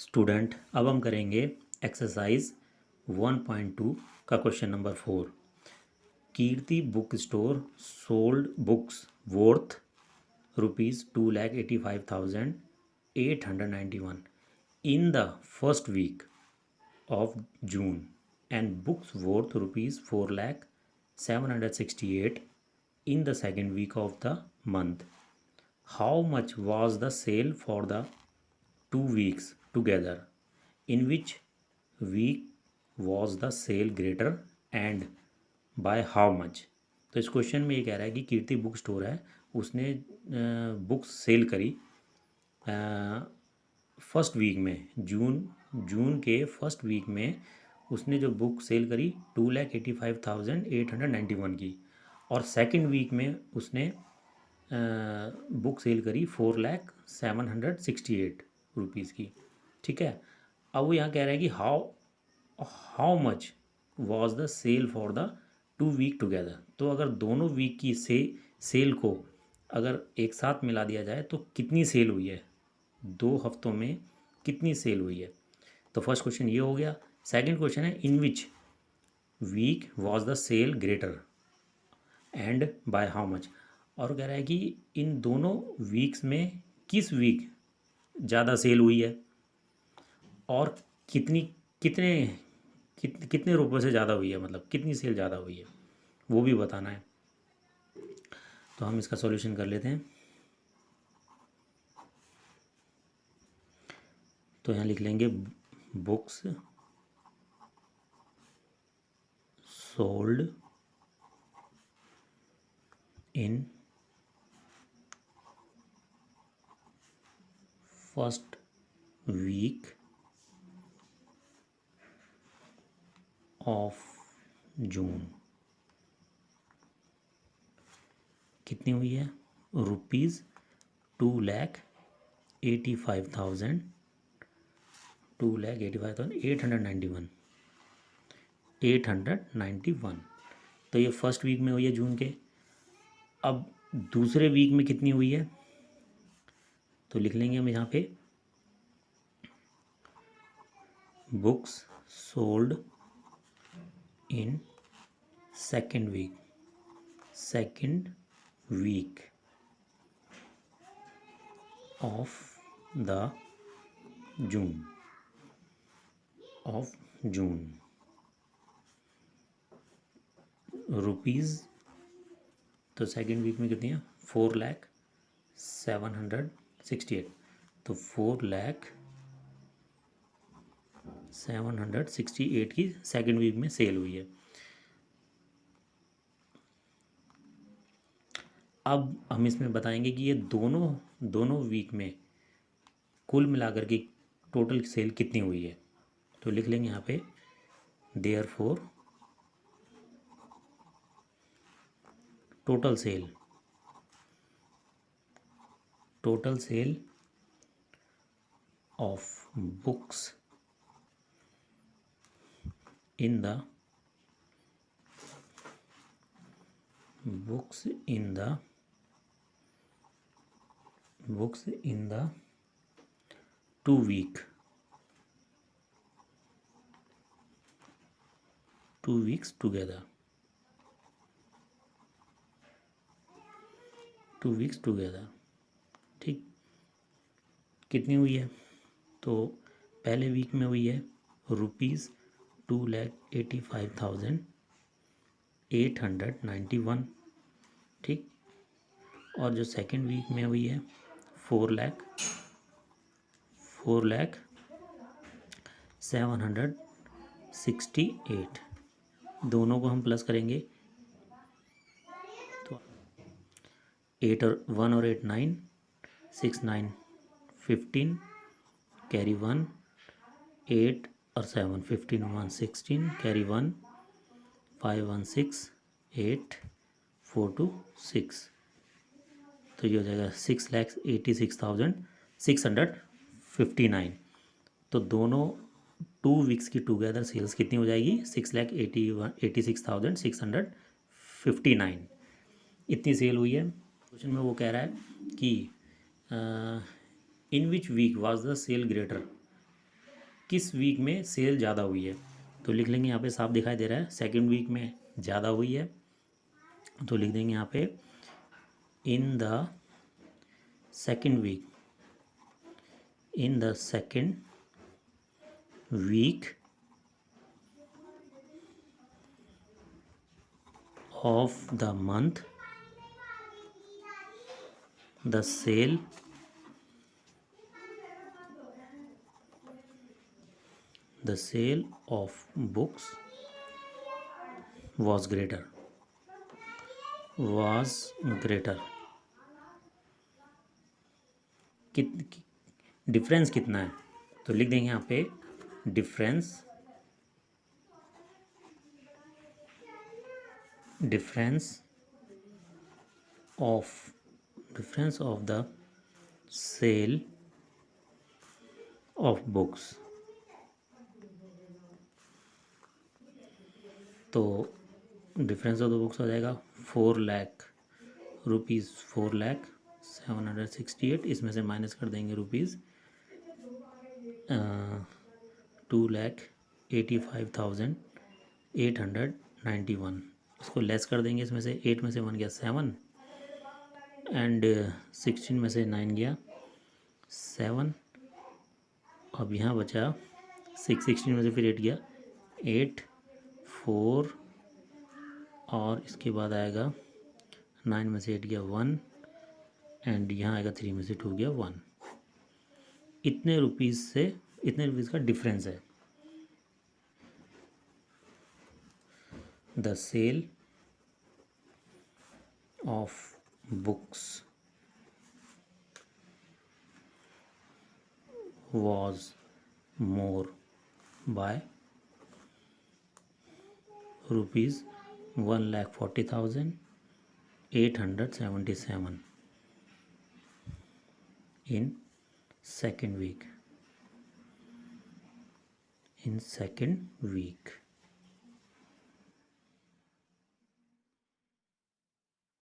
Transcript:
Student, अब हम करेंगे एक्सरसाइज 1.2 का question number 4। Kirti book store sold books worth ₹2,85,891 in the first week of June and books worth ₹4,768 in the second week of the month. How much was the sale for the 2 weeks together? In which week was the sale greater and by how much? तो इस question में ये कह रहा है कि कीर्ति book store है, उसने बुक्स सेल करी फर्स्ट वीक में, जून के फर्स्ट वीक में उसने जो बुक सेल करी 2,85,891 की, और सेकंड वीक में उसने बुक सेल करी 4,768 रुपीज़ की। ठीक है, अब वो यहाँ कह रहा है कि how much was the sale for the 2 week together. तो अगर दोनों वीक की सेल को अगर एक साथ मिला दिया जाए तो कितनी सेल हुई है, 2 हफ्तों में कितनी सेल हुई है। तो फर्स्ट क्वेश्चन ये हो गया। सेकंड क्वेश्चन है in which week was the sale greater and by how much. और कह रहा है कि इन दोनों वीक्स में किस वीक ज़्यादा सेल हुई है और कितने कितने रुपए से ज़्यादा हुई है, मतलब कितनी सेल ज़्यादा हुई है वो भी बताना है। तो हम इसका सॉल्यूशन कर लेते हैं। तो यहाँ लिख लेंगे books sold in first week of June कितनी हुई है, ₹2,85,891। तो ये फर्स्ट वीक में हुई है जून के। अब दूसरे वीक में कितनी हुई है, तो लिख लेंगे हम यहाँ पे books sold in second week of the June rupees. तो सेकेंड वीक में कितनी है, 4,768। तो 4,768 की सेकेंड वीक में सेल हुई है। अब हम इसमें बताएंगे कि ये दोनों वीक में कुल मिलाकर के टोटल सेल कितनी हुई है। तो लिख लेंगे यहाँ पे therefore total sale of books in the 2 weeks together। ठीक, कितनी हुई है, तो पहले वीक में हुई है ₹2,85,891। ठीक, और जो सेकंड वीक में हुई है 4,768। दोनों को हम प्लस करेंगे तो 8 और 1 और 8 9, 6 9 15, कैरी 1, 8 और 7 15 1 16, कैरी 1, 5 1 6, 8 4 2 6। तो ये हो जाएगा 6,86,659। तो दोनों 2 वीक्स की टुगेदर सेल्स कितनी हो जाएगी, 6,86,659। इतनी सेल हुई है। क्वेश्चन में वो कह रहा है कि in which week was the sale greater. किस वीक में सेल ज़्यादा हुई है, तो लिख लेंगे यहाँ पे, साफ दिखाई दे रहा है सेकेंड वीक में ज़्यादा हुई है, तो लिख देंगे यहाँ पे in the second week, in the second week of the month the sale of books was greater, difference कितना है, तो लिख देंगे यहाँ पे difference of the sale of books, तो डिफरेंस ऑफ द बुक्स हो जाएगा 4,00,000 रुपीज़, 4,0768, इसमें से माइनस कर देंगे रुपीज़ 2,85,891, इसको लेस कर देंगे, इसमें से 8 में से 1 गया 7 एंड 16 में से 9 गया 7, अब यहाँ बचा 16 में से फिर 8 गया 8 4 और इसके बाद आएगा 9 में से 8 गया 1 एंड यहाँ आएगा 3 में से 2 गया 1, इतने रुपीज़ का डिफरेंस है। The sale of books was more by rupees 1,40,877 in second week.